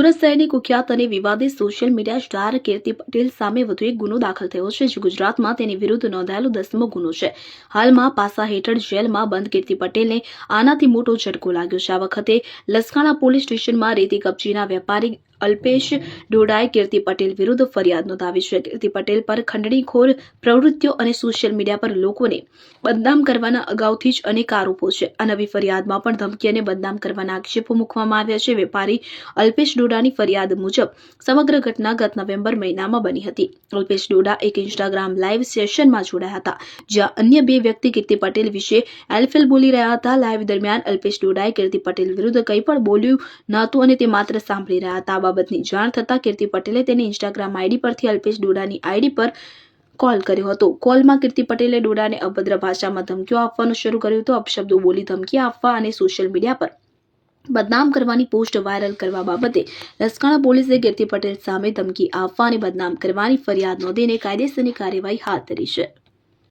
સુરત શહેરની કુખ્યાત અને વિવાદિત સોશિયલ મીડિયા સ્ટાર કીર્તિ પટેલ સામે વધુ એક ગુનો દાખલ થયો છે, જે ગુજરાતમાં તેની વિરુદ્ધ નોંધાયેલો 10મો ગુનો છે। હાલમાં પાસા હેઠળ જેલમાં બંધ કીર્તિ પટેલને આનાથી મોટો ઝટકો લાગ્યો છે। આ વખતે લસકાણા પોલીસ સ્ટેશનમાં રેતી કપચીના વેપારી અલ્પેશ ડોડાએ કીર્તિ પટેલ વિરુદ્ધ ફરિયાદ નોંધાવી છે। કીર્તિ પટેલ પર ખંડણીખોર પ્રવૃત્તિઓ અને સોશિયલ મીડિયા પર લોકોને બદનામ કરવાના અગાઉથી જ અનેક આરોપો છે। આ નવી ફરિયાદમાં પણ ધમકી અને બદનામ કરવાના આક્ષેપો મૂકવામાં આવ્યા છે। વેપારી અલ્પેશ ડોડાની ફરિયાદ મુજબ સમગ્ર ઘટના ગત નવેમ્બર મહિનામાં બની હતી। અલ્પેશ ડોડા એક ઇન્સ્ટાગ્રામ લાઇવ સેશનમાં જોડાયા હતા, જ્યાં અન્ય બે વ્યક્તિ કીર્તિ પટેલ વિશે એલફેલ બોલી રહ્યા હતા। લાઇવ દરમિયાન અલ્પેશ ડોડાએ કીર્તિ પટેલ વિરુદ્ધ કંઈ પણ બોલ્યું નહોતું અને તે માત્ર સાંભળી રહ્યા હતા। આ બાબતની જાણ થતાં કીર્તિ પટેલે તેની ઇન્સ્ટાગ્રામ આઈડી પરથી અલ્પેશ ડોડાની આઈડી પર કોલ કર્યો હતો। કોલમાં કીર્તિ પટેલે ડોડાને અભદ્ર ભાષામાં ધમકીઓ આપવાનું શરૂ કર્યું હતું। અપશબ્દો બોલી ધમકી આપવા અને સોશિયલ મીડિયા પર બદનામ કરવાની પોસ્ટ વાયરલ કરવા બાબતે લસકાણા પોલીસે કીર્તિ પટેલ સામે ધમકી આપવા અને બદનામ કરવાની ફરિયાદ નોંધીને કાયદેસરની કાર્યવાહી હાથ ધરી છે।